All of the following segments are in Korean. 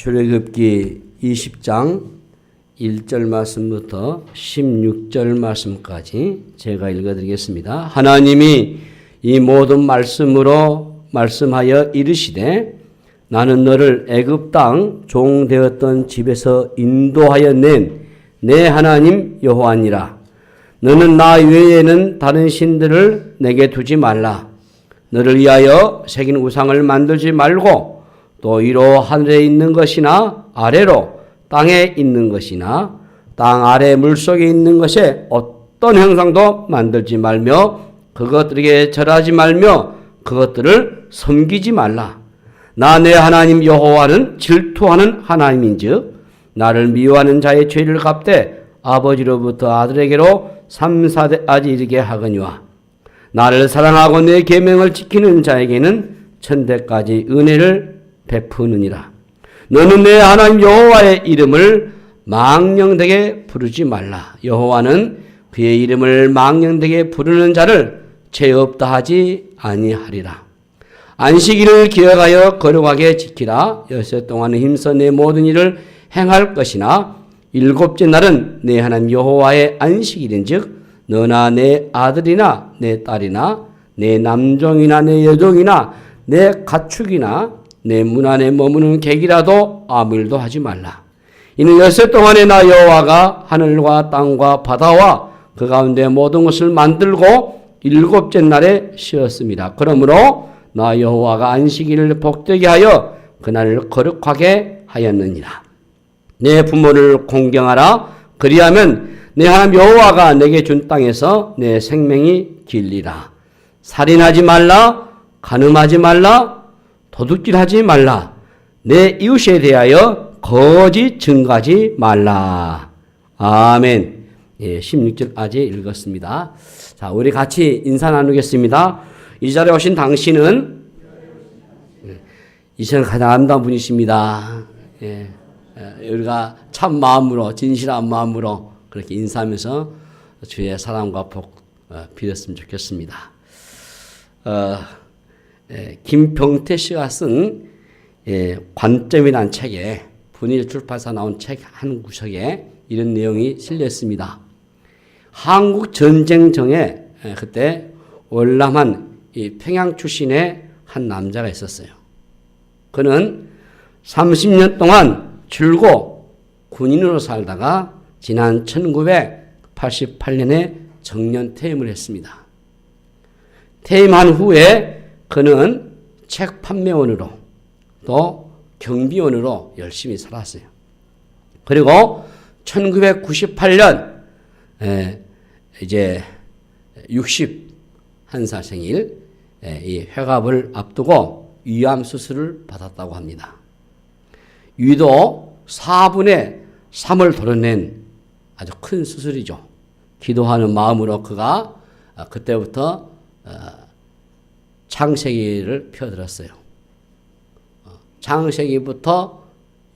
출애굽기 20장 1절 말씀부터 16절 말씀까지 제가 읽어드리겠습니다. 하나님이 이 모든 말씀으로 말씀하여 이르시되 나는 너를 애굽 땅 종 되었던 집에서 인도하여 낸 내 하나님 여호와니라. 너는 나 외에는 다른 신들을 내게 두지 말라. 너를 위하여 새긴 우상을 만들지 말고 또 위로 하늘에 있는 것이나 아래로 땅에 있는 것이나 땅 아래 물속에 있는 것에 어떤 형상도 만들지 말며 그것들에게 절하지 말며 그것들을 섬기지 말라. 나 내 하나님 여호와는 질투하는 하나님인즉 나를 미워하는 자의 죄를 갚되 아버지로부터 아들에게로 3, 4대까지 이르게 하거니와 나를 사랑하고 내 계명을 지키는 자에게는 천대까지 은혜를 베푸느니라. 너는 내 하나님 여호와의 이름을 망령되게 부르지 말라. 여호와는 그의 이름을 망령되게 부르는 자를 죄 없다 하지 아니하리라. 안식일을 기억하여 거룩하게 지키라. 여섯 동안은 힘써 내 모든 일을 행할 것이나 일곱째 날은 내 하나님 여호와의 안식일인즉 너나 내 아들이나 내 딸이나 내 남종이나 내 여종이나 내 가축이나 내 문 안에 머무는 객이라도 아무 일도 하지 말라. 이는 여섯 동안에 나 여호와가 하늘과 땅과 바다와 그 가운데 모든 것을 만들고 일곱째 날에 쉬었습니다. 그러므로 나 여호와가 안식일을 복되게 하여 그날을 거룩하게 하였느니라. 내 부모를 공경하라. 그리하면 내 하나님 여호와가 내게 준 땅에서 내 생명이 길리라. 살인하지 말라. 간음하지 말라. 도둑질하지 말라. 내 이웃에 대하여 거짓 증거하지 말라. 아멘. 16절까지 읽었습니다. 자, 우리 같이 인사 나누겠습니다. 이 자리에 오신 당신은 이 세상 가장 아름다운 분이십니다. 우리가 참 마음으로 진실한 마음으로 그렇게 인사하면서 주의 사랑과 복 빌었으면 좋겠습니다. 김병태 씨가 쓴 관점이라는 책에 분일 출판사 나온 책 한 구석에 이런 내용이 실려 있습니다. 한국 전쟁 전에 그때 월남한 이 평양 출신의 한 남자가 있었어요. 그는 30년 동안 줄고 군인으로 살다가 지난 1988년에 정년 퇴임을 했습니다. 퇴임한 후에 그는 책 판매원으로 또 경비원으로 열심히 살았어요. 그리고 1998년 이제 61살 생일 이 회갑을 앞두고 위암 수술을 받았다고 합니다. 위도 4분의 3을 도려낸 아주 큰 수술이죠. 기도하는 마음으로 그가 그때부터 창세기를 펴들었어요. 창세기부터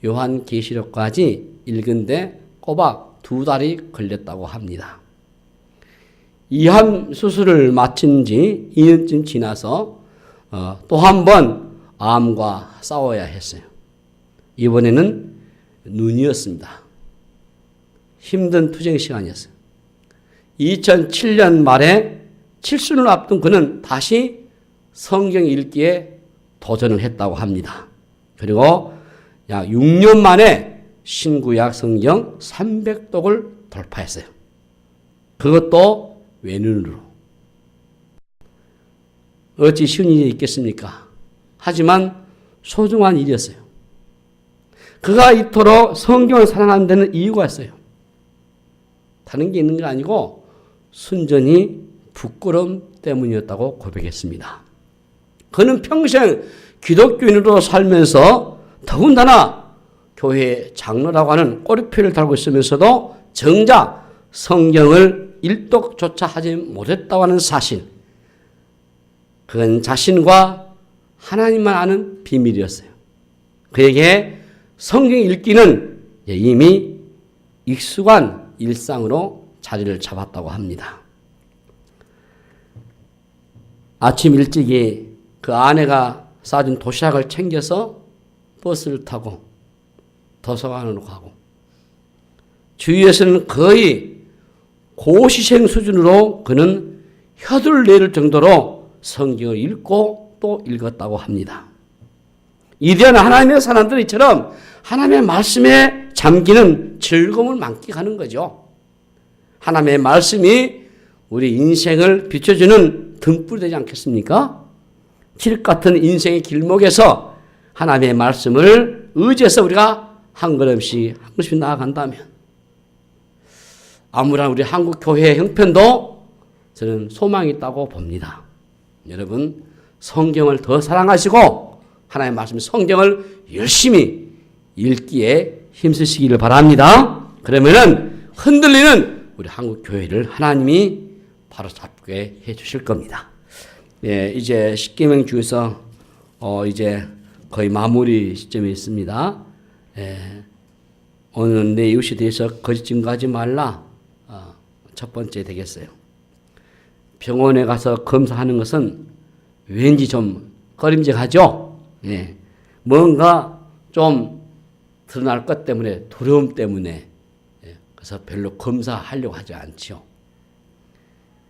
요한계시록까지 읽은데 꼬박 2달이 걸렸다고 합니다. 이암 수술을 마친 지 2년쯤 지나서 또 한 번 암과 싸워야 했어요. 이번에는 눈이었습니다. 힘든 투쟁 시간이었어요. 2007년 말에 칠순을 앞둔 그는 다시 성경 읽기에 도전을 했다고 합니다. 그리고 약 6년 만에 신구약 성경 300독을 돌파했어요. 그것도 외눈으로. 어찌 쉬운 일이 있겠습니까? 하지만 소중한 일이었어요. 그가 이토록 성경을 사랑하는 데는 이유가 있어요. 다른 게 있는 게 아니고 순전히 부끄러움 때문이었다고 고백했습니다. 그는 평생 기독교인으로 살면서 더군다나 교회 장로라고 하는 꼬리표를 달고 있으면서도 정작 성경을 일독조차 하지 못했다고 하는 사실, 그건 자신과 하나님만 아는 비밀이었어요. 그에게 성경 읽기는 이미 익숙한 일상으로 자리를 잡았다고 합니다. 아침 일찍이 그 아내가 싸준 도시락을 챙겨서 버스를 타고 도서관으로 가고 주위에서는 거의 고시생 수준으로 그는 혀를 내릴 정도로 성경을 읽고 또 읽었다고 합니다. 이대한 하나님의 사람들은 이처럼 하나님의 말씀에 잠기는 즐거움을 만끽하는 거죠. 하나님의 말씀이 우리 인생을 비춰주는 등불이 되지 않겠습니까? 길 같은 인생의 길목에서 하나님의 말씀을 의지해서 우리가 한 걸음씩 나아간다면 아무런 우리 한국 교회의 형편도 저는 소망이 있다고 봅니다. 여러분 성경을 더 사랑하시고 하나님의 말씀 성경을 열심히 읽기에 힘쓰시기를 바랍니다. 그러면은 흔들리는 우리 한국 교회를 하나님이 바로 잡게 해 주실 겁니다. 예, 이제 십계명 중에서 이제 거의 마무리 시점에 있습니다. 예, 오늘 내 이웃에 대해서 거짓 증거하지 말라. 첫 번째 되겠어요. 병원에 가서 검사하는 것은 왠지 좀 꺼림직하죠. 예, 뭔가 좀 드러날 것 때문에 두려움 때문에 그래서 별로 검사하려고 하지 않죠.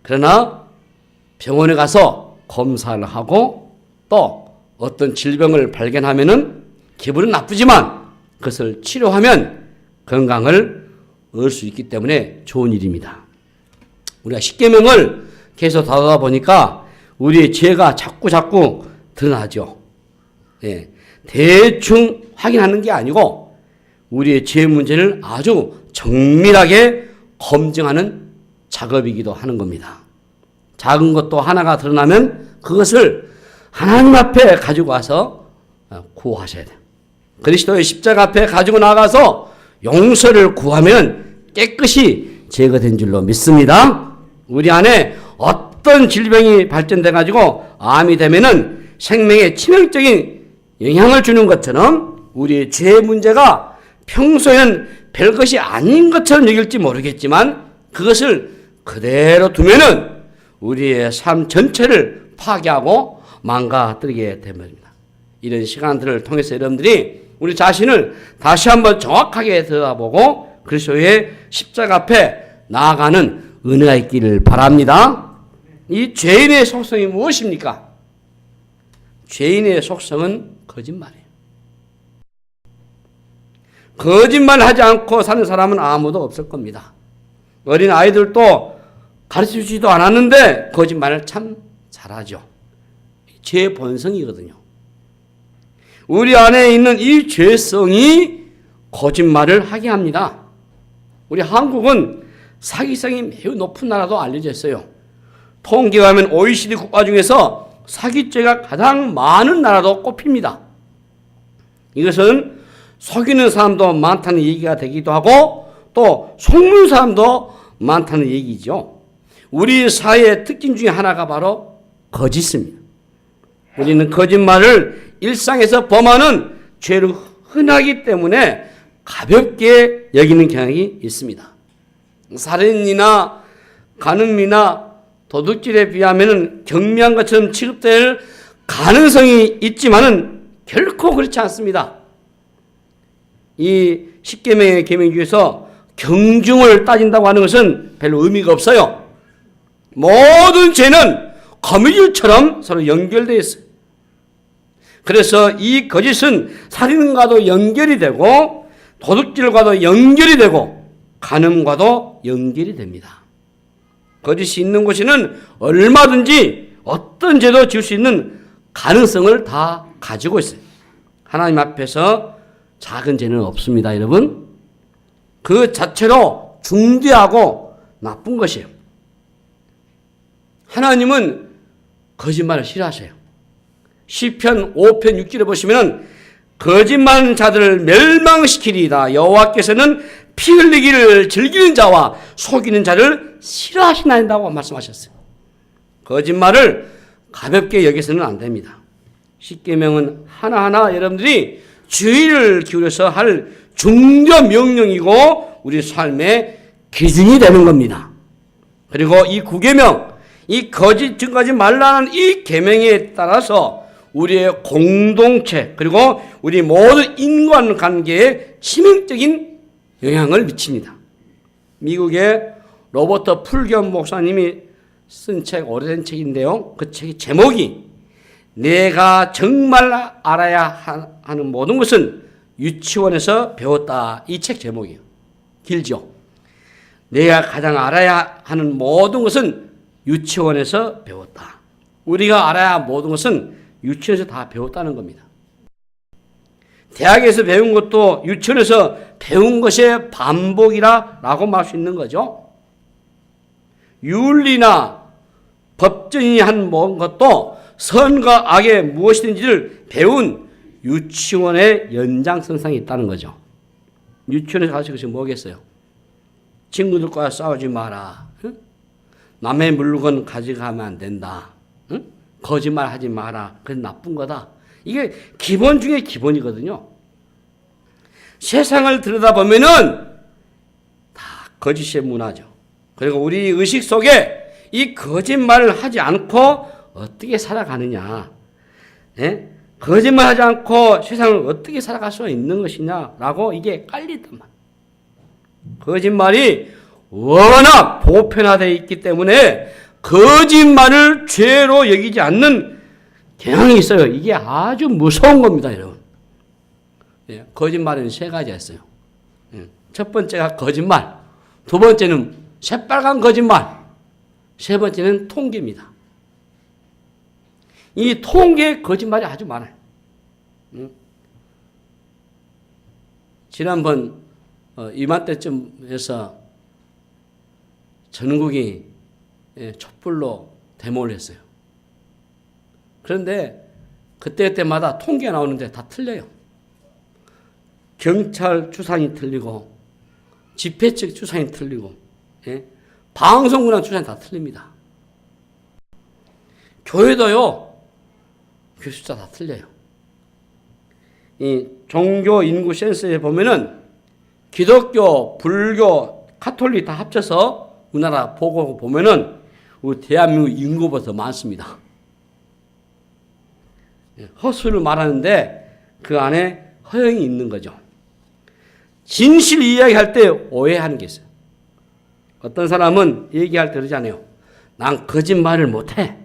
그러나 병원에 가서 검사를 하고 또 어떤 질병을 발견하면은 기분은 나쁘지만 그것을 치료하면 건강을 얻을 수 있기 때문에 좋은 일입니다. 우리가 십계명을 계속 다루다 보니까 우리의 죄가 자꾸 드러나죠. 예, 대충 확인하는 게 아니고 우리의 죄 문제를 아주 정밀하게 검증하는 작업이기도 하는 겁니다. 작은 것도 하나가 드러나면 그것을 하나님 앞에 가지고 와서 구하셔야 돼요. 그리스도의 십자가 앞에 가지고 나가서 용서를 구하면 깨끗이 제거된 줄로 믿습니다. 우리 안에 어떤 질병이 발전돼 가지고 암이 되면은 생명에 치명적인 영향을 주는 것처럼 우리의 죄 문제가 평소에는 별것이 아닌 것처럼 여길지 모르겠지만 그것을 그대로 두면은 우리의 삶 전체를 파괴하고 망가뜨리게 됩니다. 이런 시간들을 통해서 여러분들이 우리 자신을 다시 한번 정확하게 들여다보고 그리스도의 십자가 앞에 나아가는 은혜가 있기를 바랍니다. 이 죄인의 속성이 무엇입니까? 죄인의 속성은 거짓말이에요. 거짓말하지 않고 사는 사람은 아무도 없을 겁니다. 어린 아이들도 가르쳐주지도 않았는데 거짓말을 참 잘하죠. 죄 본성이거든요. 우리 안에 있는 이 죄성이 거짓말을 하게 합니다. 우리 한국은 사기성이 매우 높은 나라도 알려져 있어요. 통계하면 OECD 국가 중에서 사기죄가 가장 많은 나라도 꼽힙니다. 이것은 속이는 사람도 많다는 얘기가 되기도 하고 또 속는 사람도 많다는 얘기죠. 우리 사회의 특징 중에 하나가 바로 거짓입니다. 우리는 거짓말을 일상에서 범하는 죄로 흔하기 때문에 가볍게 여기는 경향이 있습니다. 살인이나 간음이나 도둑질에 비하면 경미한 것처럼 취급될 가능성이 있지만은 결코 그렇지 않습니다. 이 십계명의 계명 중에서 경중을 따진다고 하는 것은 별로 의미가 없어요. 모든 죄는 거미줄처럼 서로 연결되어 있어요. 그래서 이 거짓은 살인과도 연결이 되고 도둑질과도 연결이 되고 간음과도 연결이 됩니다. 거짓이 있는 곳에는 얼마든지 어떤 죄도 지을 수 있는 가능성을 다 가지고 있어요. 하나님 앞에서 작은 죄는 없습니다, 여러분. 그 자체로 중대하고 나쁜 것이에요. 하나님은 거짓말을 싫어하셔요. 시편 5편 6절에 보시면 거짓말하는 자들을 멸망시키리이다. 여호와께서는 피 흘리기를 즐기는 자와 속이는 자를 싫어하시나이다고 말씀하셨어요. 거짓말을 가볍게 여기서는 안 됩니다. 십계명은 하나하나 여러분들이 주의를 기울여서 할 중요 명령이고 우리 삶의 기준이 되는 겁니다. 그리고 이 9계명, 이 거짓 증거하지 말라는 이 계명에 따라서 우리의 공동체 그리고 우리 모든 인간관계에 치명적인 영향을 미칩니다. 미국의 로버트 풀겸 목사님이 쓴 책, 오래된 책인데요. 그 책의 제목이 내가 정말 알아야 하는 모든 것은 유치원에서 배웠다. 이 책 제목이에요. 길죠. 내가 가장 알아야 하는 모든 것은 유치원에서 배웠다. 우리가 알아야 모든 것은 유치원에서 다 배웠다는 겁니다. 대학에서 배운 것도 유치원에서 배운 것의 반복이라고 말할 수 있는 거죠. 윤리나 법정이 한 모든 것도 선과 악의 무엇이든지를 배운 유치원의 연장선상에 있다는 거죠. 유치원에서 가르친 것이 뭐겠어요? 친구들과 싸우지 마라. 응? 남의 물건 가져가면 안 된다. 응? 거짓말하지 마라. 그건 나쁜 거다. 이게 기본 중에 기본이거든요. 세상을 들여다보면은 다 거짓의 문화죠. 그리고 우리 의식 속에 이 거짓말을 하지 않고 어떻게 살아가느냐. 예? 거짓말하지 않고 세상을 어떻게 살아갈 수 있는 것이냐라고 이게 깔리단 말이에요. 거짓말이 워낙 보편화되어 있기 때문에 거짓말을 죄로 여기지 않는 경향이 있어요. 이게 아주 무서운 겁니다, 여러분. 예, 거짓말은 세 가지가 있어요. 첫 번째가 거짓말, 두 번째는 새빨간 거짓말, 세 번째는 통계입니다. 이 통계 거짓말이 아주 많아요. 지난번 이맘때쯤에서 전국이 촛불로 데모를 했어요. 그런데 그때마다 통계가 나오는데 다 틀려요. 경찰 추산이 틀리고 집회 측 추산이 틀리고 방송국이나 추산이 다 틀립니다. 교회도요. 교회 숫자 다 틀려요. 이 종교 인구 센서에 보면은 기독교, 불교, 가톨릭 다 합쳐서 우리나라 보고 보면은 우리 대한민국 인구보다 더 많습니다. 허수를 말하는데 그 안에 허영이 있는 거죠. 진실 이야기할 때 오해하는 게 있어요. 어떤 사람은 얘기할 때 그러잖아요. 난 거짓말을 못해.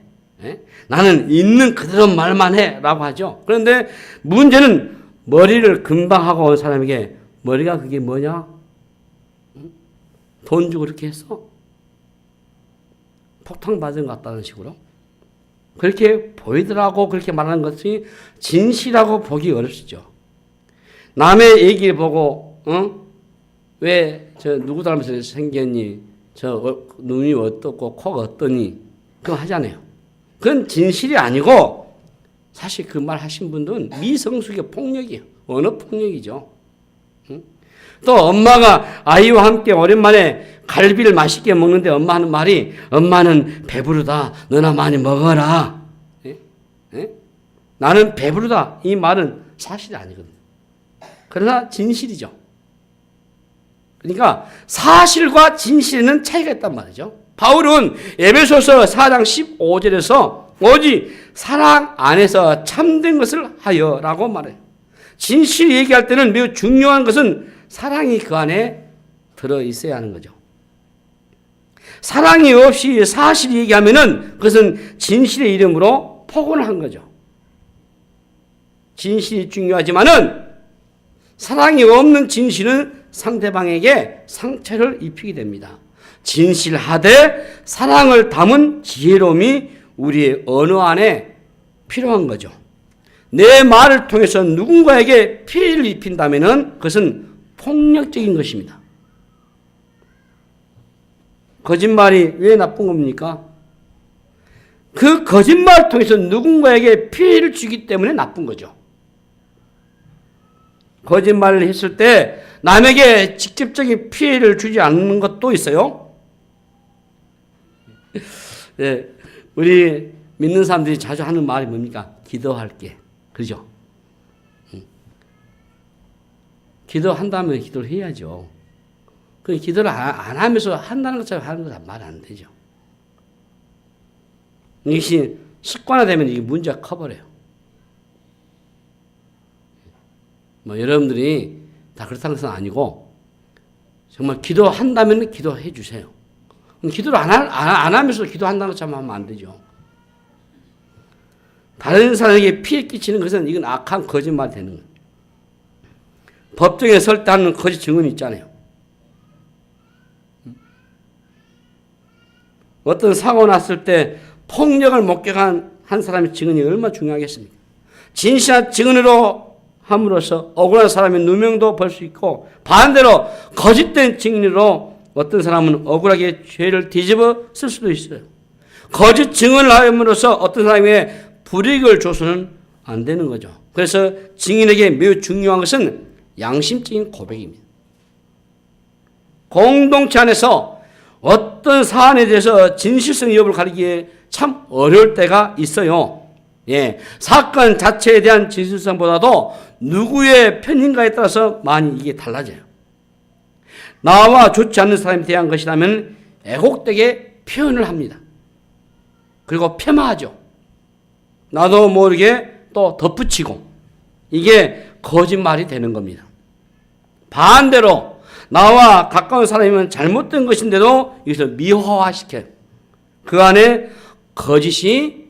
나는 있는 그대로 말만 해. 라고 하죠. 그런데 문제는 머리를 금방 하고 온 사람에게 머리가 그게 뭐냐? 돈 주고 그렇게 했어? 폭탄 맞은 것 같다는 식으로. 그렇게 보이더라고 그렇게 말하는 것이 진실하고 보기 어렵죠. 남의 얘기를 보고 왜 저 누구 닮아서 생겼니? 저 눈이 어떻고 코가 어떠니? 그거 하잖아요. 그건 진실이 아니고 사실 그 말 하신 분들은 미성숙의 폭력이에요. 언어 폭력이죠. 또 엄마가 아이와 함께 오랜만에 갈비를 맛있게 먹는데 엄마 하는 말이 엄마는 배부르다. 너나 많이 먹어라. 나는 배부르다. 이 말은 사실이 아니거든요. 그러나 진실이죠. 그러니까 사실과 진실에는 차이가 있단 말이죠. 바울은 에베소서 4장 15절에서 오직 사랑 안에서 참된 것을 하여라고 말해요. 진실 얘기할 때는 매우 중요한 것은 사랑이 그 안에 들어있어야 하는 거죠. 사랑이 없이 사실 얘기하면은 그것은 진실의 이름으로 폭언을 한 거죠. 진실이 중요하지만은 사랑이 없는 진실은 상대방에게 상처를 입히게 됩니다. 진실하되 사랑을 담은 지혜로움이 우리의 언어 안에 필요한 거죠. 내 말을 통해서 누군가에게 피해를 입힌다면 그것은 폭력적인 것입니다. 거짓말이 왜 나쁜 겁니까? 그 거짓말을 통해서 누군가에게 피해를 주기 때문에 나쁜 거죠. 거짓말을 했을 때 남에게 직접적인 피해를 주지 않는 것도 있어요. 네, 우리 믿는 사람들이 자주 하는 말이 뭡니까? 기도할게. 그죠? 기도한다면 기도를 해야죠. 그 기도를 안 하면서 한다는 것처럼 하는 건 말 안 되죠. 이것이 습관화되면 이게 문제가 커버려요. 뭐 여러분들이 다 그렇다는 것은 아니고 정말 기도한다면 기도해 주세요. 기도를 안 하면서 기도한다는 것처럼 하면 안 되죠. 다른 사람에게 피해 끼치는 것은 이건 악한 거짓말 되는 거예요. 법정에 설 때 하는 거짓 증언이 있잖아요. 어떤 사고 났을 때 폭력을 목격한 한 사람의 증언이 얼마나 중요하겠습니까? 진실한 증언으로 함으로써 억울한 사람의 누명도 벌 수 있고 반대로 거짓된 증언으로 어떤 사람은 억울하게 죄를 뒤집어 쓸 수도 있어요. 거짓 증언을 함으로써 어떤 사람에게 불이익을 줘서는 안 되는 거죠. 그래서 증인에게 매우 중요한 것은 양심적인 고백입니다. 공동체 안에서 어떤 사안에 대해서 진실성 여부를 가리기에 참 어려울 때가 있어요. 예, 사건 자체에 대한 진실성보다도 누구의 편인가에 따라서 많이 이게 달라져요. 나와 좋지 않는 사람에 대한 것이라면 애곡되게 표현을 합니다. 그리고 폄하하죠. 나도 모르게 또 덧붙이고 이게 거짓말이 되는 겁니다. 반대로 나와 가까운 사람이면 잘못된 것인데도 여기서 미화시켜요. 그 안에 거짓이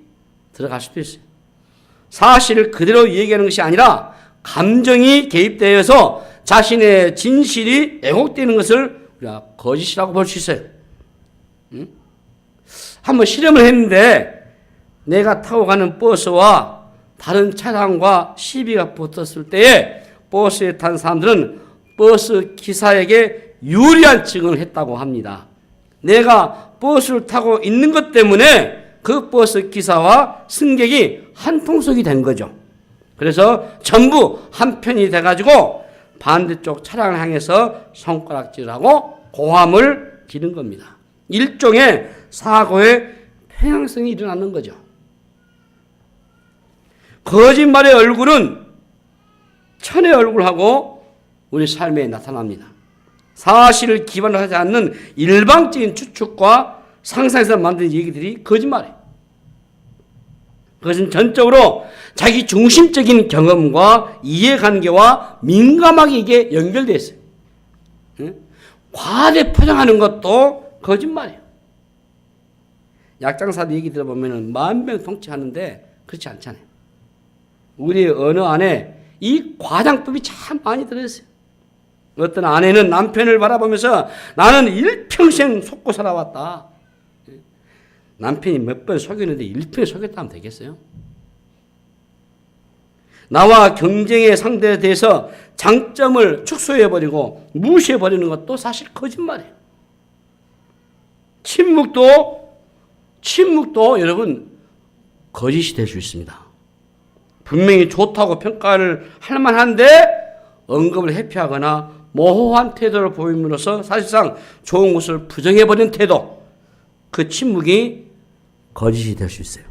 들어갈 수도 있어요. 사실을 그대로 얘기하는 것이 아니라 감정이 개입되어서 자신의 진실이 왜곡되는 것을 우리가 거짓이라고 볼 수 있어요. 한번 실험을 했는데 내가 타고 가는 버스와 다른 차량과 시비가 붙었을 때에 버스에 탄 사람들은 버스 기사에게 유리한 증언을 했다고 합니다. 내가 버스를 타고 있는 것 때문에 그 버스 기사와 승객이 한통속이 된 거죠. 그래서 전부 한편이 돼가지고 반대쪽 차량을 향해서 손가락질하고 고함을 지른 겁니다. 일종의 사고의 편향성이 일어나는 거죠. 거짓말의 얼굴은 천의 얼굴하고 우리 삶에 나타납니다. 사실을 기반으로 하지 않는 일방적인 추측과 상상에서 만든 얘기들이 거짓말이에요. 그것은 전적으로 자기 중심적인 경험과 이해관계와 민감하게 이게 연결되어 있어요. 과대 포장하는 것도 거짓말이에요. 약장사들 얘기 들어보면 만병통치하는데 그렇지 않잖아요. 우리의 언어 안에 이 과장법이 참 많이 들어있어요. 어떤 아내는 남편을 바라보면서 나는 일평생 속고 살아왔다. 남편이 몇 번 속였는데 일평에 속였다 하면 되겠어요? 나와 경쟁의 상대에 대해서 장점을 축소해버리고 무시해버리는 것도 사실 거짓말이에요. 침묵도 여러분 거짓이 될 수 있습니다. 분명히 좋다고 평가를 할 만한데 언급을 회피하거나 모호한 태도를 보임으로써 사실상 좋은 것을 부정해버리는 태도, 그 침묵이 거짓이 될 수 있어요.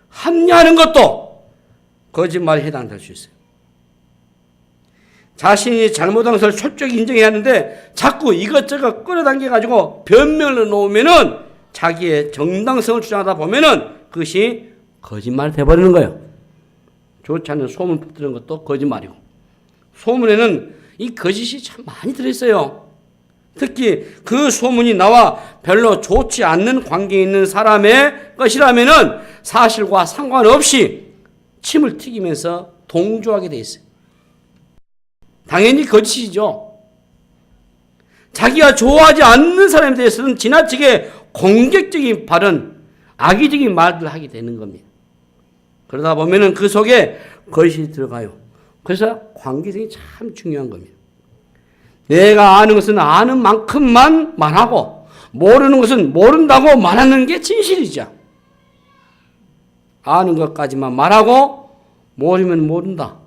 합리하는 것도 거짓말에 해당될 수 있어요. 자신이 잘못한 것을 솔직히 인정해야 하는데 자꾸 이것저것 끌어당겨가지고 변명을 놓으면은 자기의 정당성을 주장하다 보면은 그것이 거짓말이 돼버리는 거예요. 좋지 않은 소문 퍼뜨리는 것도 거짓말이고, 소문에는 이 거짓이 참 많이 들어있어요. 특히 그 소문이 나와 별로 좋지 않는 관계에 있는 사람의 것이라면은 사실과 상관없이 침을 튀기면서 동조하게 돼 있어요. 당연히 거짓이죠. 자기가 좋아하지 않는 사람에 대해서는 지나치게 공격적인 발언, 악의적인 말들을 하게 되는 겁니다. 그러다 보면은 그 속에 거짓이 들어가요. 그래서 관계성이 참 중요한 겁니다. 내가 아는 것은 아는 만큼만 말하고 모르는 것은 모른다고 말하는 게 진실이죠. 아는 것까지만 말하고 모르면 모른다.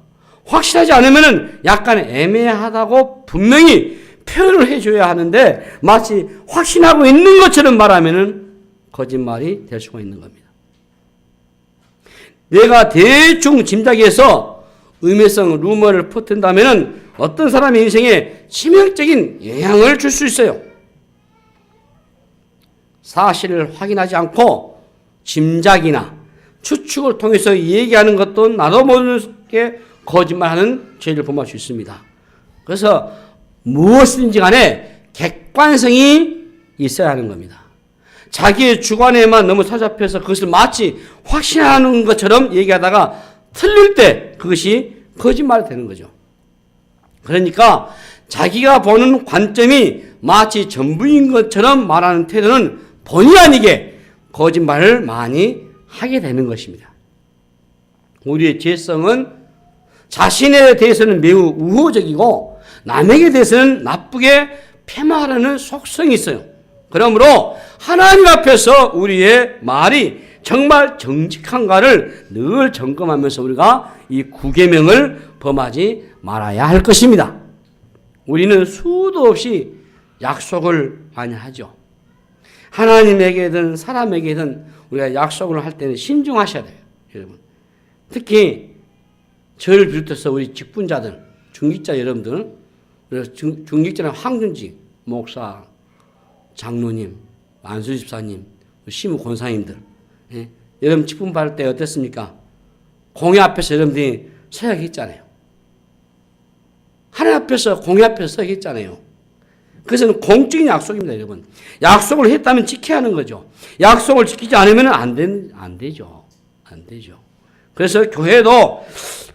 확실하지 않으면 약간 애매하다고 분명히 표현을 해줘야 하는데 마치 확신하고 있는 것처럼 말하면 거짓말이 될 수가 있는 겁니다. 내가 대충 짐작해서 의미성 루머를 퍼뜨린다면 어떤 사람의 인생에 치명적인 영향을 줄 수 있어요. 사실을 확인하지 않고 짐작이나 추측을 통해서 얘기하는 것도 나도 모르게 거짓말하는 죄를 범할 수 있습니다. 그래서 무엇이든지 간에 객관성이 있어야 하는 겁니다. 자기의 주관에만 너무 사잡혀서 그것을 마치 확신하는 것처럼 얘기하다가 틀릴 때 그것이 거짓말이 되는 거죠. 그러니까 자기가 보는 관점이 마치 전부인 것처럼 말하는 태도는 본의 아니게 거짓말을 많이 하게 되는 것입니다. 우리의 죄성은 자신에 대해서는 매우 우호적이고 남에게 대해서는 나쁘게 폄하하려는 속성이 있어요. 그러므로 하나님 앞에서 우리의 말이 정말 정직한가를 늘 점검하면서 우리가 이 9계명을 범하지 말아야 할 것입니다. 우리는 수도 없이 약속을 많이 하죠. 하나님에게든 사람에게든 우리가 약속을 할 때는 신중하셔야 돼요. 여러분. 특히 저를 비롯해서 우리 직분자들, 중직자 여러분들, 중직자는 황준직, 목사, 장로님, 안수집사님, 시무 권사님들, 예? 여러분 직분 받을 때 어땠습니까? 공회 앞에서 여러분들이 서야 했잖아요. 하나님 앞에서 공회 앞에서 서야 했잖아요. 그것은 공적인 약속입니다, 여러분. 약속을 했다면 지켜야 하는 거죠. 약속을 지키지 않으면 안 되죠. 안 되죠. 그래서 교회도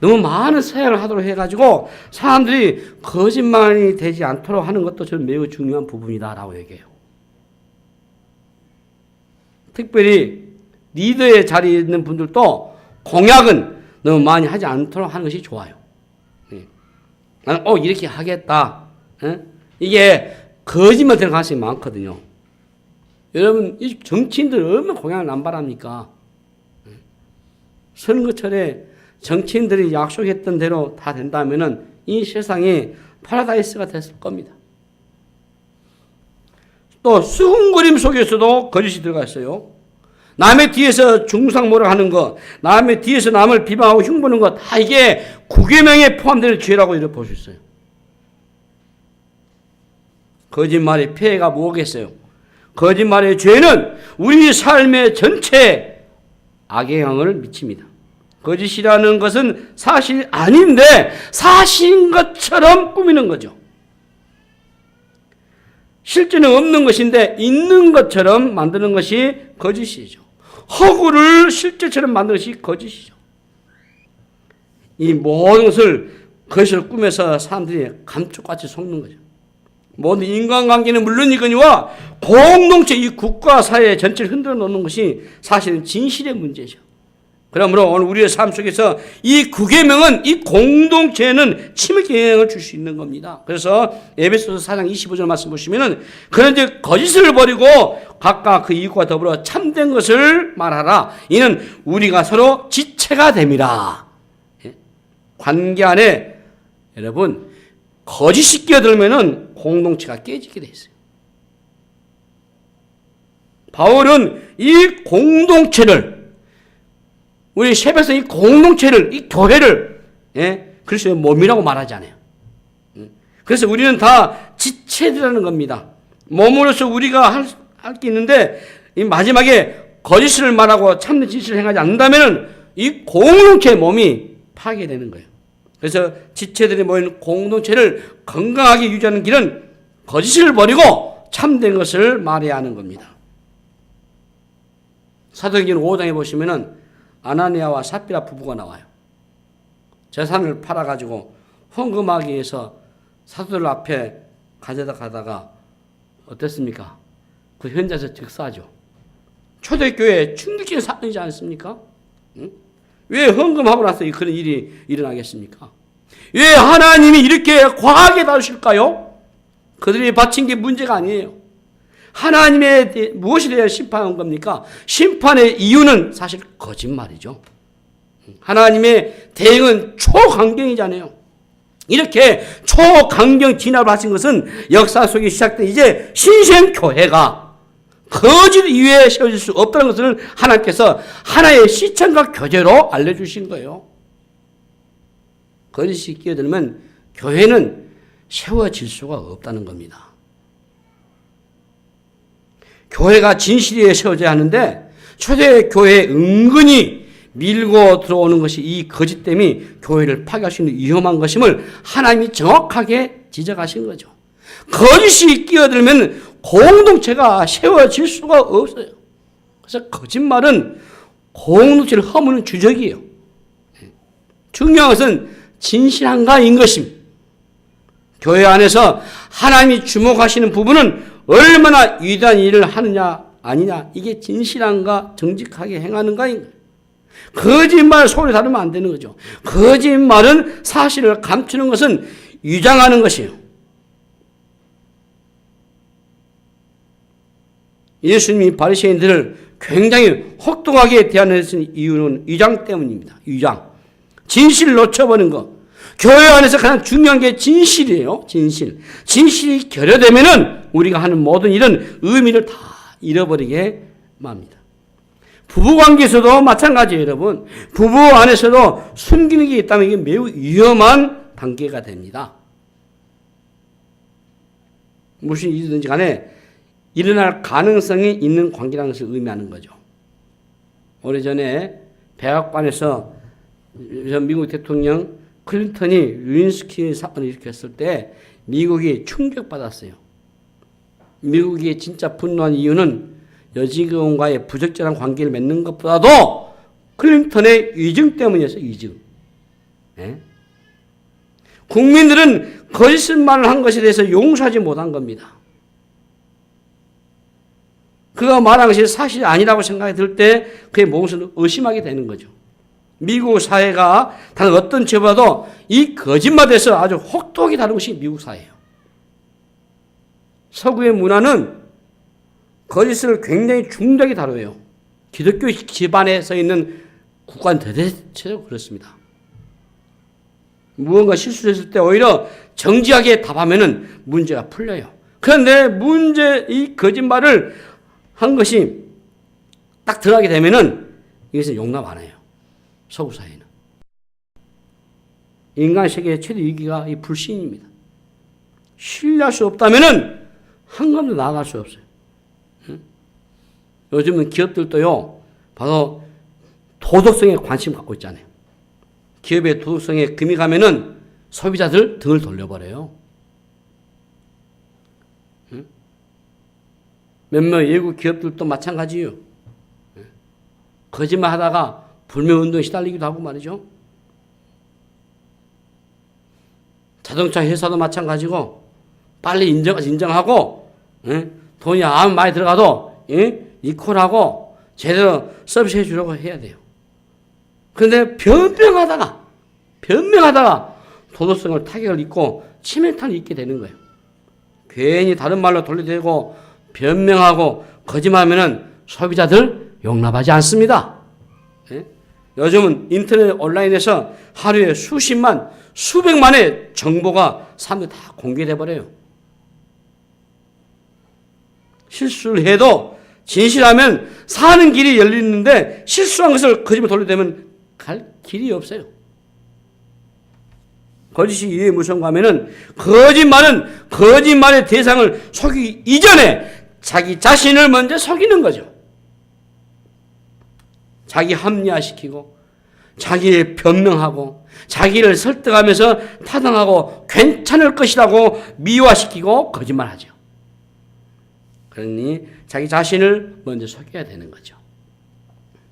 너무 많은 사역을 하도록 해가지고 사람들이 거짓말이 되지 않도록 하는 것도 저는 매우 중요한 부분이다라고 얘기해요. 특별히 리더의 자리에 있는 분들도 공약은 너무 많이 하지 않도록 하는 것이 좋아요. 나는 이렇게 하겠다. 이게 거짓말 되는 가능성이 많거든요. 여러분, 이 정치인들 얼마나 공약을 남발합니까? 선거철에 정치인들이 약속했던 대로 다 된다면은 이 세상이 파라다이스가 됐을 겁니다. 또 수군거림 속에서도 거짓이 들어가 있어요. 남의 뒤에서 중상모를 하는 것, 남의 뒤에서 남을 비방하고 흉보는 것, 다 이게 9계명에 포함되는 죄라고 이렇게 볼 수 있어요. 거짓말의 폐해가 뭐겠어요? 거짓말의 죄는 우리 삶의 전체에 악의 영향을 미칩니다. 거짓이라는 것은 사실 아닌데 사실인 것처럼 꾸미는 거죠. 실제는 없는 것인데 있는 것처럼 만드는 것이 거짓이죠. 허구를 실제처럼 만드는 것이 거짓이죠. 이 모든 것을 거짓을 꾸며서 사람들이 감쪽같이 속는 거죠. 모든 인간관계는 물론이거니와 공동체 이 국가 사회 전체를 흔들어 놓는 것이 사실은 진실의 문제죠. 그러므로 오늘 우리의 삶 속에서 이 9계명은 이 공동체에는 치명적인 영향을 줄 수 있는 겁니다. 그래서 에베소서 4장 25절 말씀 보시면은 그런즉 거짓을 버리고 각각 그 이웃과 더불어 참된 것을 말하라. 이는 우리가 서로 지체가 됨이라. 관계 안에 여러분 거짓이 끼어들면은 공동체가 깨지게 돼 있어요. 바울은 이 공동체를 우리 셰베에서 이 공동체를, 이 교회를, 그리스도의 몸이라고 말하지 않아요. 그래서 우리는 다 지체들이라는 겁니다. 몸으로서 우리가 할 게 있는데, 이 마지막에 거짓을 말하고 참된 진실을 행하지 않는다면 이 공동체의 몸이 파괴되는 거예요. 그래서 지체들이 모이는 공동체를 건강하게 유지하는 길은 거짓을 버리고 참된 것을 말해야 하는 겁니다. 사도행전 5장에 보시면은 아나니아와 삽비라 부부가 나와요. 재산을 팔아가지고 헌금하기 위해서 사도들 앞에 가져다 가다가 어땠습니까? 그 현장에서 즉사하죠. 초대교회에 충격적인 사건이지 않습니까? 응? 왜 헌금하고 나서 그런 일이 일어나겠습니까? 왜 하나님이 이렇게 과하게 다루실까요? 그들이 바친 게 문제가 아니에요. 하나님의 무엇에 대해 심판한 겁니까? 심판의 이유는 사실 거짓말이죠. 하나님의 대응은 초강경이잖아요. 이렇게 초강경 진압을 하신 것은 역사 속에 시작된 이제 신생교회가 거짓 이외에 세워질 수 없다는 것을 하나님께서 하나의 시청과 교제로 알려주신 거예요. 거짓이 끼어들면 교회는 세워질 수가 없다는 겁니다. 교회가 진실에 세워져야 하는데 초대교회에 은근히 밀고 들어오는 것이 이 거짓됨이 교회를 파괴할 수 있는 위험한 것임을 하나님이 정확하게 지적하신 거죠. 거짓이 끼어들면 공동체가 세워질 수가 없어요. 그래서 거짓말은 공동체를 허무는 주적이에요. 중요한 것은 진실한가인 것입니다. 교회 안에서 하나님이 주목하시는 부분은 얼마나 위대한 일을 하느냐 아니냐, 이게 진실한가 정직하게 행하는가인 거예요. 거짓말 소리 다루면 안 되는 거죠. 거짓말은 사실을 감추는 것은 위장하는 것이에요. 예수님이 바리새인들을 굉장히 혹독하게 대하는 이유는 위장 때문입니다. 위장. 진실을 놓쳐버린 것. 교회 안에서 가장 중요한 게 진실이에요. 진실. 진실이 결여되면은 우리가 하는 모든 일은 의미를 다 잃어버리게 맙니다. 부부관계에서도 마찬가지예요, 여러분. 부부 안에서도 숨기는 게 있다면 이게 매우 위험한 단계가 됩니다. 무슨 일이든지 간에 일어날 가능성이 있는 관계라는 것을 의미하는 거죠. 오래전에 백악관에서 미국 대통령 클린턴이 루인스키 사건을 일으켰을 때 미국이 충격받았어요. 미국이 진짜 분노한 이유는 여직원과의 부적절한 관계를 맺는 것보다도 클린턴의 위증 때문이었어요. 위증. 네? 국민들은 거짓말을 한 것에 대해서 용서하지 못한 겁니다. 그가 말한 것이 사실이 아니라고 생각이 들 때 그의 몸을 의심하게 되는 거죠. 미국 사회가 다른 어떤 죄보다도 이 거짓말에 대해서 아주 혹독하게 다루는 것이 미국 사회예요. 서구의 문화는 거짓을 굉장히 중대하게 다뤄요. 기독교 집안에 서 있는 국가는 대대체적으로 그렇습니다. 무언가 실수했을 때 오히려 정직하게 답하면 문제가 풀려요. 그런데 이 거짓말을 한 것이 딱 들어가게 되면은 이것은 용납 안 해요. 서구 사회는. 인간 세계의 최대 위기가 이 불신입니다. 신뢰할 수 없다면은 한 걸음도 나아갈 수 없어요. 요즘은 기업들도요, 바로 도덕성에 관심 갖고 있잖아요. 기업의 도덕성에 금이 가면은 소비자들 등을 돌려버려요. 몇몇 외국 기업들도 마찬가지예요. 거짓말 하다가 불매운동에 시달리기도 하고 말이죠. 자동차 회사도 마찬가지고 빨리 인정하고 돈이 아무 많이 들어가도 리콜하고 제대로 서비스해 주려고 해야 돼요. 그런데 변명하다가 도덕성을 타격을 입고 치명타를 입게 되는 거예요. 괜히 다른 말로 돌려대고 변명하고 거짓말하면은 소비자들 용납하지 않습니다. 요즘은 인터넷 온라인에서 하루에 수십만, 수백만의 정보가 사람들이 다 공개돼 버려요. 실수를 해도 진실하면 사는 길이 열리는데 실수한 것을 거짓말 돌려대면 갈 길이 없어요. 거짓이 이해 무서운가 하면은 거짓말은 거짓말의 대상을 속이기 이전에 자기 자신을 먼저 속이는 거죠. 자기 합리화시키고 자기를 변명하고 자기를 설득하면서 타당하고 괜찮을 것이라고 미화시키고 거짓말하죠. 그러니 자기 자신을 먼저 속여야 되는 거죠.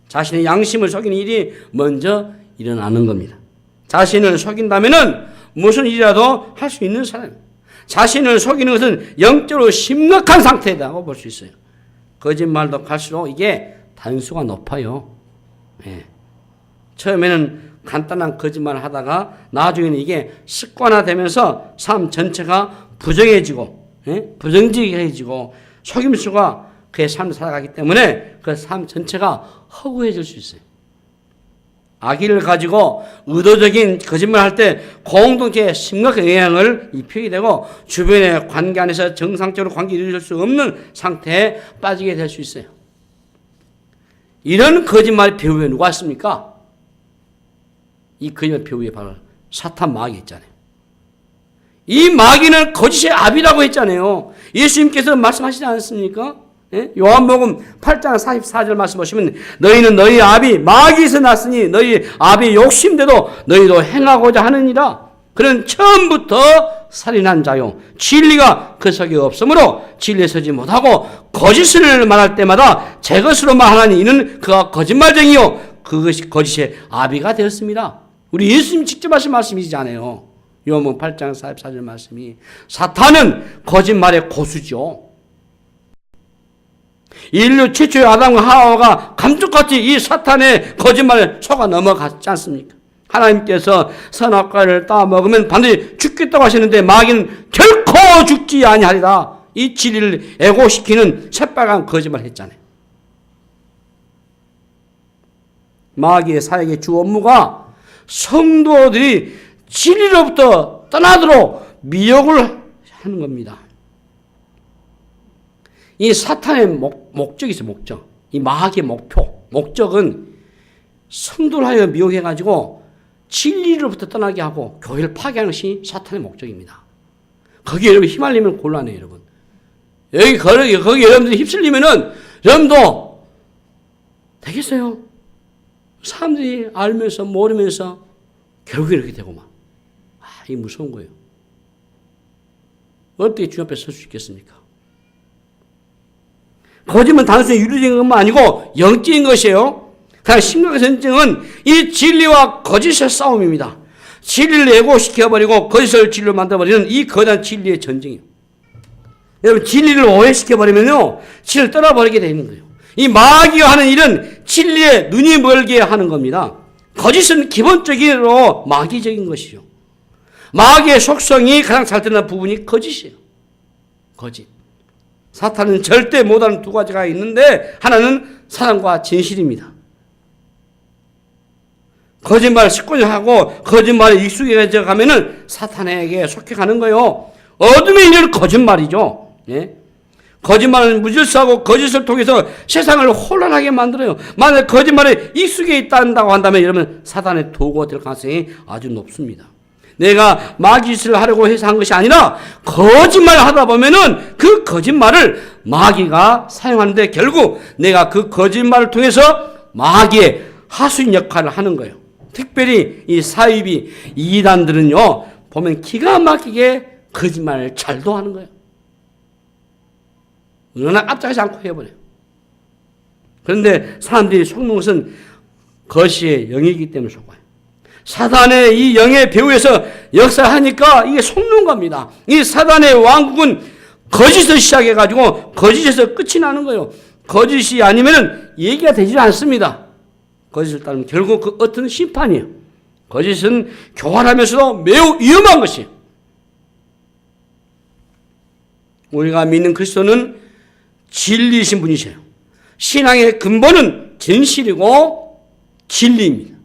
자신의 양심을 속이는 일이 먼저 일어나는 겁니다. 자신을 속인다면은 무슨 일이라도 할 수 있는 사람입니다. 자신을 속이는 것은 영적으로 심각한 상태라고 볼 수 있어요. 거짓말도 갈수록 이게 단수가 높아요. 처음에는 간단한 거짓말을 하다가 나중에는 이게 습관화되면서 삶 전체가 부정해지고 부정직해지고 속임수가 그의 삶을 살아가기 때문에 그 삶 전체가 허구해질 수 있어요. 악의를 가지고 의도적인 거짓말을 할 때 공동체에 심각한 영향을 입히게 되고 주변의 관계 안에서 정상적으로 관계를 이루어질 수 없는 상태에 빠지게 될 수 있어요. 이런 거짓말 배후에 누가 있습니까? 이 거짓말 배후에 바로 사탄 마귀 있잖아요. 이 마귀는 거짓의 압이라고 했잖아요. 예수님께서 말씀하시지 않았습니까? 예? 요한복음 8장 44절 말씀 보시면 너희는 너희 아비 마귀에서 났으니 너희 아비 욕심대로 너희도 행하고자 하느니라. 그는 처음부터 살인한 자요 진리가 그 속에 없으므로 진리에 서지 못하고 거짓을 말할 때마다 제 것으로 말하니 이는 그가 거짓말쟁이요 그것이 거짓의 아비가 되었습니다. 우리 예수님 직접 하신 말씀이잖아요. 요한복음 8장 44절 말씀이. 사탄은 거짓말의 고수죠. 인류 최초의 아담과 하와가 감쪽같이 이 사탄의 거짓말에 속아 넘어갔지 않습니까? 하나님께서 선악과를 따먹으면 반드시 죽겠다고 하시는데 마귀는 결코 죽지 아니하리라. 이 진리를 애고시키는 새빨간 거짓말을 했잖아요. 마귀의 사역의 주 업무가 성도들이 진리로부터 떠나도록 미혹을 하는 겁니다. 이 사탄의 목적이 있어요. 목적. 이 마귀의 목적은 성도를 하여 미혹해가지고 진리로부터 떠나게 하고 교회를 파괴하는 것이 사탄의 목적입니다. 거기에 여러분 휘말리면 곤란해요, 여러분. 거기 여러분들이 휩쓸리면은 여러분도 되겠어요? 사람들이 알면서 모르면서 결국에 이렇게 되고 막. 이게 무서운 거예요. 어떻게 주님 앞에 설 수 있겠습니까? 거짓말은 단순히 윤리적인 것만 아니고 영적인 것이에요. 가장 심각한 전쟁은 이 진리와 거짓의 싸움입니다. 진리를 왜곡시켜버리고 거짓을 진리로 만들어버리는 이 거대한 진리의 전쟁이에요. 여러분 진리를 오해시켜버리면요 진리를 떠나버리게 되는 거예요. 이 마귀가 하는 일은 진리에 눈이 멀게 하는 겁니다. 거짓은 기본적으로 마귀적인 것이죠. 마귀의 속성이 가장 잘 드러나는 부분이 거짓이에요. 거짓. 사탄은 절대 못하는 두 가지가 있는데 하나는 사랑과 진실입니다. 거짓말을 습관을 하고 거짓말에 익숙해져 가면은 사탄에게 속해 가는 거예요. 어둠의 인연은 거짓말이죠. 예? 거짓말은 무질서하고 거짓을 통해서 세상을 혼란하게 만들어요. 만약 거짓말에 익숙해 있다고 한다면 여러분 사탄의 도구가 될 가능성이 아주 높습니다. 내가 마귀짓을 하려고 해서 한 것이 아니라 거짓말을 하다 보면은 그 거짓말을 마귀가 사용하는데 결국 내가 그 거짓말을 통해서 마귀의 하수인 역할을 하는 거예요. 특별히 이 사이비 이단들은요 보면 기가 막히게 거짓말을 잘도 하는 거예요. 얼마나 깜짝하지 않고 해버려요. 그런데 사람들이 속는 것은 거시의 영이기 때문에 속아요. 사단의 이 영의 배후에서 역사하니까 이게 속는 겁니다. 이 사단의 왕국은 거짓을 시작해가지고 거짓에서 끝이 나는 거예요. 거짓이 아니면 얘기가 되지 않습니다. 거짓을 따르면 결국 그 어떤 심판이에요. 거짓은 교활하면서도 매우 위험한 것이에요. 우리가 믿는 그리스도는 진리이신 분이세요. 신앙의 근본은 진실이고 진리입니다.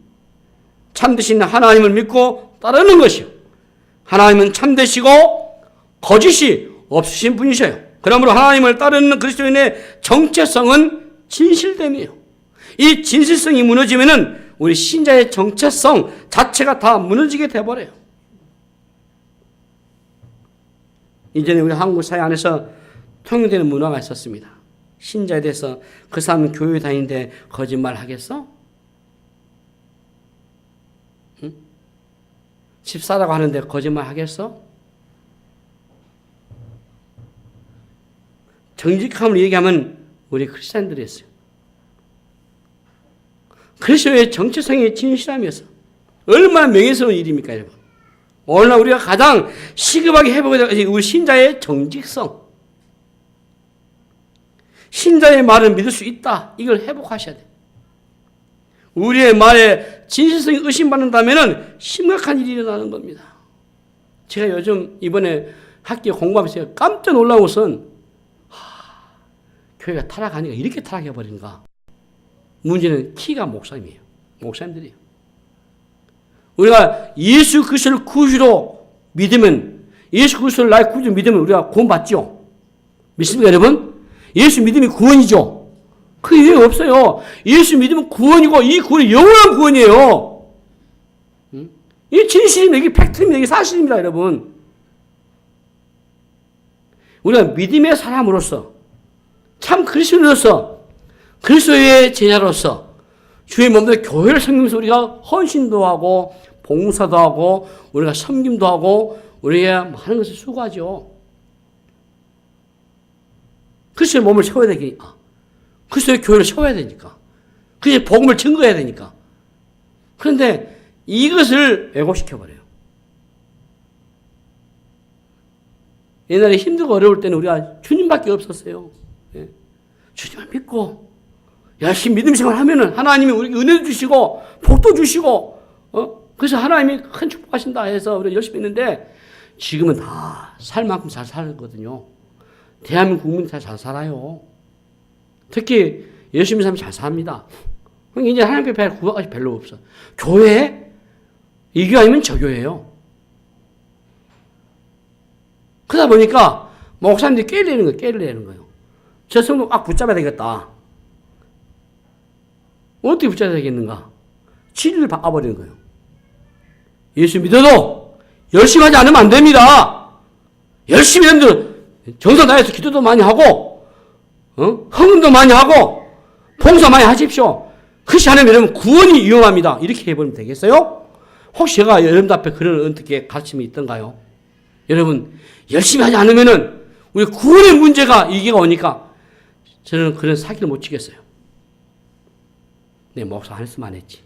참되신 하나님을 믿고 따르는 것이요. 하나님은 참되시고 거짓이 없으신 분이셔요. 그러므로 하나님을 따르는 그리스도인의 정체성은 진실됨이에요. 이 진실성이 무너지면은 우리 신자의 정체성 자체가 다 무너지게 돼버려요. 이전에 우리 한국 사회 안에서 통용되는 문화가 있었습니다. 신자에 대해서 그 사람은 교회 다니는데 거짓말 하겠어? 응? 집사라고 하는데 거짓말 하겠어? 정직함을 얘기하면 우리 크리스찬들이 했어요. 그리스도의 정체성의 진실함이었어. 얼마나 명예스러운 일입니까, 여러분? 오늘날 우리가 가장 시급하게 회복해야 될 것이 우리 신자의 정직성. 신자의 말을 믿을 수 있다. 이걸 회복하셔야 돼요. 우리의 말에 진실성이 의심받는다면 심각한 일이 일어나는 겁니다. 제가 요즘 이번에 학교 공부하면서 깜짝 놀라운 것은 교회가 타락하니까 이렇게 타락해버린가. 문제는 키가 목사님이에요. 목사님들이에요. 우리가 예수 그리스도를 구주로 믿으면, 예수 그리스도를 나의 구주로 믿으면 우리가 구원받죠. 믿습니까, 여러분? 예수 믿음이 구원이죠. 그 이외에 없어요. 예수 믿으면 구원이고 이 구원이 영원한 구원이에요. 이 진실입니다. 이게 팩트입니다. 이게 사실입니다, 여러분. 우리가 믿음의 사람으로서 참 그리스도인으로서 그리스도의 제자로서 주의 몸대 교회를 섬기면서 우리가 헌신도 하고 봉사도 하고 우리가 섬김도 하고 우리가 하는 것을 수고하죠. 그리스도의 몸을 세워야 되니까. 그리스도의 교회를 세워야 되니까. 그리스도의 복음을 증거해야 되니까. 그런데 이것을 왜곡시켜버려요. 옛날에 힘들고 어려울 때는 우리가 주님밖에 없었어요. 예. 주님을 믿고 열심히 믿음 생활하면은 하나님이 우리에게 은혜도 주시고 복도 주시고 그래서 하나님이 큰 축복하신다 해서 우리가 열심히 했는데 지금은 다 살 만큼 잘 살거든요. 대한민국 국민이 잘 살아요. 특히 열심히 살면 잘 삽니다. 이제 하나님 앞에 구할 것이 별로 없어. 교회? 이 교회 아니면 저 교회예요. 그러다 보니까 목사님들이 깨를 내는 거예요. 저 성도 막 붙잡아야 되겠다. 어떻게 붙잡아야 되겠는가? 진리를 바꿔버리는 거예요. 예수 믿어도 열심히 하지 않으면 안 됩니다. 열심히 여러분들 정성 다해서 기도도 많이 하고 헌금도 많이 하고 봉사 많이 하십시오. 그렇지 않으면 여러분 구원이 위험합니다. 이렇게 해버리면 되겠어요? 혹시 제가 여러분 앞에 그런 어떻게 가르침이 있던가요? 여러분 열심히 하지 않으면은 우리 구원의 문제가 이게 오니까 저는 그런 사기를 못 치겠어요. 내 목사 안 했으면 안 했지.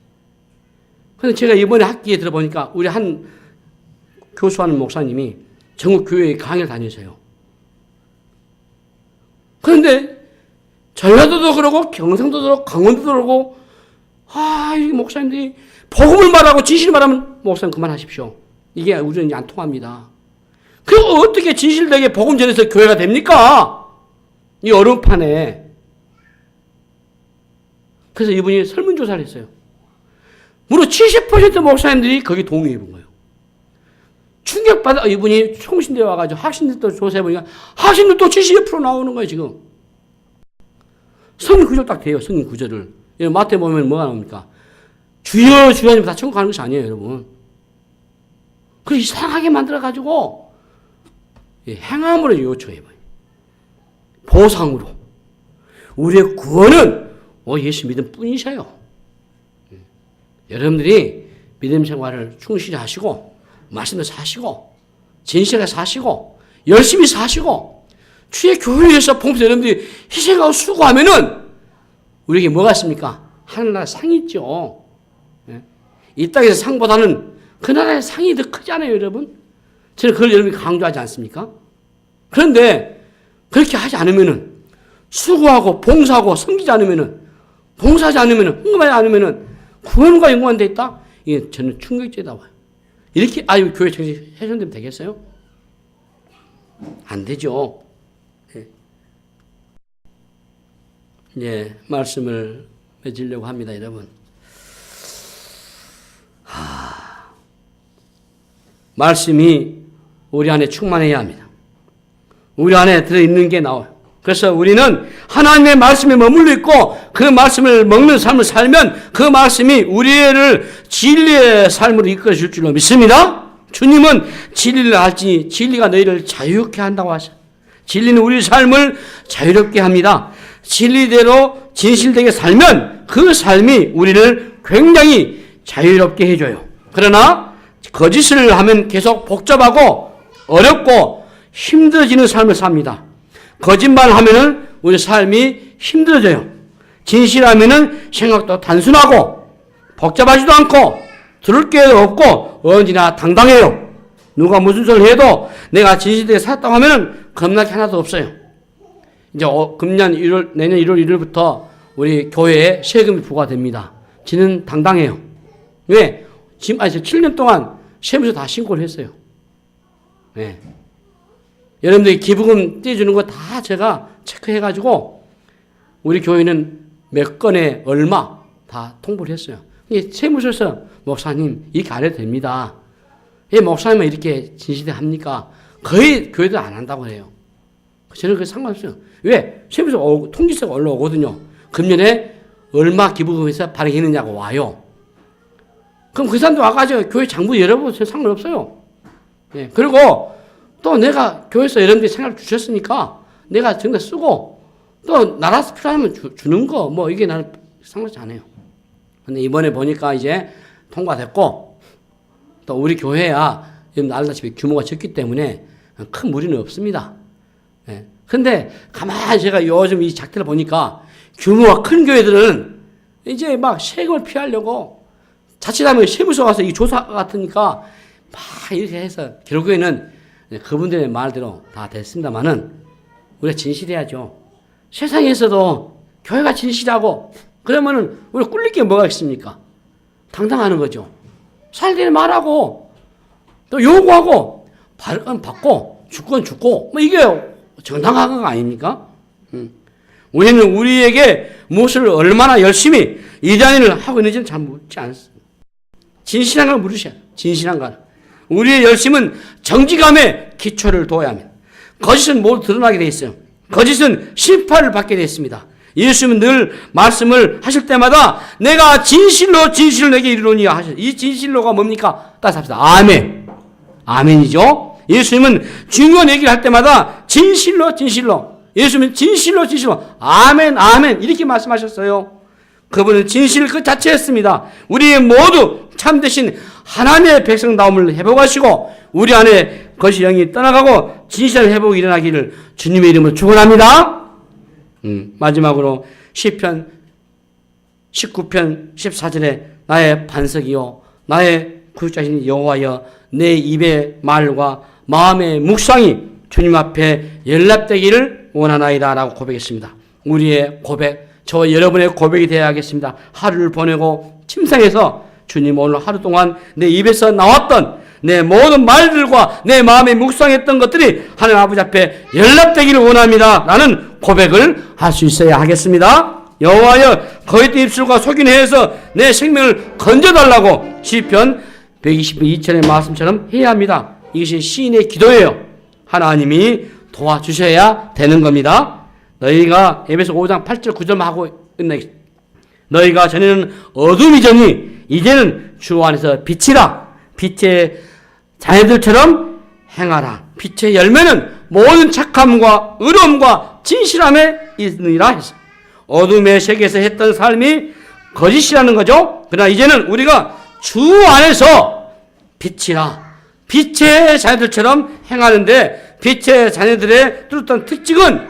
근데 제가 이번에 학기에 들어보니까 우리 한 교수하는 목사님이 전국 교회에 강의를 다니세요. 그런데 전라도도 그러고 경상도도 그러고 강원도도 그러고 이 목사님들이 복음을 말하고 진실을 말하면 목사님 그만하십시오. 이게 우리는 안 통합니다. 그리고 어떻게 진실되게 복음 전해서 교회가 됩니까? 이 어려운 판에. 그래서 이분이 설문조사를 했어요. 무려 70% 목사님들이 거기 동의해 본 거예요. 충격받아 이분이 총신대에 와가지고 학신들도 조사해보니까 학신들도 70% 나오는 거예요, 지금. 성인 구절 딱 돼요, 성인 구절을. 마태 보면 뭐가 나옵니까? 주여, 주여 하면 다 천국 가는 것이 아니에요, 여러분. 그래서 이상하게 만들어가지고, 행함으로 요청해봐요. 보상으로. 우리의 구원은 예수 믿음 뿐이셔요. 여러분들이 믿음 생활을 충실히 하시고, 말씀을 사시고, 진실하게 사시고, 열심히 사시고, 주의 교회를 위해서 봉사 여러분들이 희생하고 수고하면은, 우리에게 뭐가 있습니까? 하늘나라 상이 있죠. 이 땅에서 상보다는 그 나라의 상이 더 크잖아요, 여러분. 저는 그걸 여러분이 강조하지 않습니까? 그런데 그렇게 하지 않으면은 수고하고 봉사하고 섬기지 않으면은 봉사하지 않으면은 헌금하지 않으면은 구원과 연관돼 있다? 이게 저는 충격적이다 봐요. 이렇게 교회 정신 훼손되면 되겠어요? 안 되죠. 이제 말씀을 맺으려고 합니다, 여러분. 말씀이 우리 안에 충만해야 합니다. 우리 안에 들어있는 게 나와요. 그래서 우리는 하나님의 말씀에 머물러 있고 그 말씀을 먹는 삶을 살면 그 말씀이 우리를 진리의 삶으로 이끌어 줄 줄로 믿습니다. 주님은 진리를 알지 진리가 너희를 자유롭게 한다고 하셔. 진리는 우리 삶을 자유롭게 합니다. 진리대로 진실되게 살면 그 삶이 우리를 굉장히 자유롭게 해줘요. 그러나 거짓을 하면 계속 복잡하고 어렵고 힘들어지는 삶을 삽니다. 거짓말하면은 우리 삶이 힘들어져요. 진실하면은 생각도 단순하고 복잡하지도 않고 들을 게 없고 언제나 당당해요. 누가 무슨 소리를 해도 내가 진실되게 살았다고 하면은 겁날 게 하나도 없어요. 이제 내년 1월 1일부터 우리 교회에 세금이 부과됩니다. 저는 당당해요. 왜? 지금 7년 동안 세무서 다 신고를 했어요. 네. 여러분들이 기부금 떼주는 거 다 제가 체크해가지고 우리 교회는 몇 건에 얼마 다 통보를 했어요. 세무서에서 목사님 이렇게 안 해도 됩니다. 왜 목사님은 이렇게 진실이 합니까? 거의 교회도 안 한다고 해요. 저는 그게 상관없어요. 왜? 세무서 통지서가 올라오거든요. 금년에 얼마 기부금에서 발행했느냐고 와요. 그럼 그 사람도 와가지고 교회 장부 열어보세요. 상관없어요. 예. 그리고 또 내가 교회에서 여러분들이 생각을 주셨으니까 내가 정말 쓰고 또 나라에서 필요하면 주는 거 뭐 이게 나는 상관없지 않아요. 근데 이번에 보니까 이제 통과됐고 또 우리 교회야 여러분 알다시피 규모가 적기 때문에 큰 무리는 없습니다. 예. 근데 가만히 제가 요즘 이 작태를 보니까 규모가 큰 교회들은 이제 막 세금을 피하려고 자칫하면 세무서 가서 이 조사 같으니까 막 이렇게 해서 결국에는 그분들의 말대로 다 됐습니다만은 우리가 진실해야죠. 세상에서도 교회가 진실하고 그러면은 우리 꿀릴 게 뭐가 있습니까? 당당하는 거죠. 살기를 말하고 또 요구하고 받을 건 받고 줄 건 주고 뭐 이게 정당한 거 아닙니까? 우리는 우리에게 무엇을 얼마나 열심히 이단을 하고 있는지는 잘 묻지 않습니다. 진실한 걸 물으셔야 돼요. 진실한 걸. 우리의 열심은 정직함에 기초를 둬야 합니다. 거짓은 모두 드러나게 되어 있어요. 거짓은 심판을 받게 되어 있습니다. 예수님은 늘 말씀을 하실 때마다 내가 진실로 진실을 내게 이르노니 하셨어요. 이 진실로가 뭡니까? 따라서 합시다. 아멘. 아멘이죠. 예수님은 중요한 얘기를 할 때마다 진실로 진실로 예수님은 진실로 진실로 아멘 아멘 이렇게 말씀하셨어요. 그분은 진실 그 자체였습니다. 우리 모두 참되신 하나님의 백성다움을 회복하시고 우리 안에 거짓 영이 떠나가고 진실한 회복이 일어나기를 주님의 이름으로 축원합니다. 마지막으로 시편 19편 14절에 나의 반석이요 나의 구주자신 여호와여 내 입의 말과 마음의 묵상이 주님 앞에 연락되기를 원하나이다 라고 고백했습니다. 우리의 고백, 저와 여러분의 고백이 되어야겠습니다. 하루를 보내고 침상에서 주님 오늘 하루 동안 내 입에서 나왔던 내 모든 말들과 내 마음에 묵상했던 것들이 하나님 아버지 앞에 연락되기를 원합니다 라는 고백을 할 수 있어야 하겠습니다. 여호와여 거짓 입술과 속인 혀에서 내 생명을 건져달라고 시편 122절의 말씀처럼 해야 합니다. 이것이 시인의 기도예요. 하나님이 도와주셔야 되는 겁니다. 너희가 에베소 5장 8절 9절 하고 끝내겠습니다. 너희가 전에는 어둠이더니 이제는 주 안에서 빛이라. 빛의 자녀들처럼 행하라. 빛의 열매는 모든 착함과 의로움과 진실함에 있느니라 했어. 어둠의 세계에서 했던 삶이 거짓이라는 거죠. 그러나 이제는 우리가 주 안에서 빛이라. 빛의 자녀들처럼 행하는데 빛의 자녀들의 뚜렷한 특징은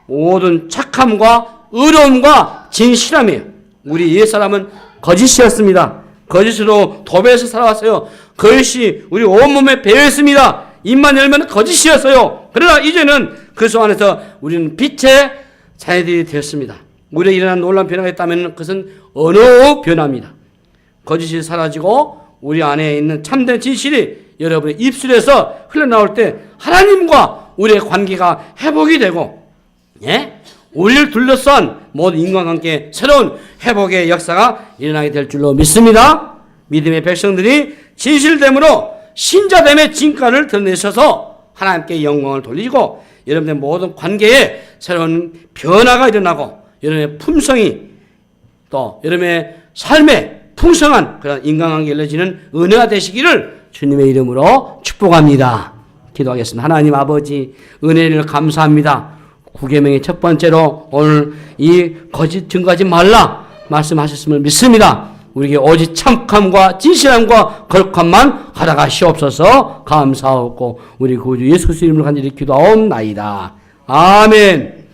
모든 착함과 의로움과 진실함이에요. 우리 옛사람은 거짓이었습니다. 거짓으로 도배해서 살아왔어요. 그것이 우리 온몸에 배어있습니다. 입만 열면 거짓이었어요. 그러나 이제는 그리스도 안에서 우리는 빛의 자녀들이 되었습니다. 우리에 일어난 놀라운 변화가 있다면 그것은 언어의 변화입니다. 거짓이 사라지고 우리 안에 있는 참된 진실이 여러분의 입술에서 흘러나올 때 하나님과 우리의 관계가 회복이 되고 우리를 둘러싼 모든 인간관계 새로운 회복의 역사가 일어나게 될 줄로 믿습니다. 믿음의 백성들이 진실됨으로 신자됨의 진가를 드러내셔서 하나님께 영광을 돌리고 여러분의 모든 관계에 새로운 변화가 일어나고 여러분의 품성이 또 여러분의 삶에 풍성한 그런 인간관계가 이루어지는 은혜가 되시기를 주님의 이름으로 축복합니다. 기도하겠습니다. 하나님 아버지 은혜를 감사합니다. 9계명의 첫 번째로 오늘 이 거짓 증거하지 말라 말씀하셨음을 믿습니다. 우리에게 오직 참함과 진실함과 거룩함만 하다가시옵소서. 감사하고 우리 구주 예수 그리스도 이름으로 간절히 기도하옵나이다. 아멘.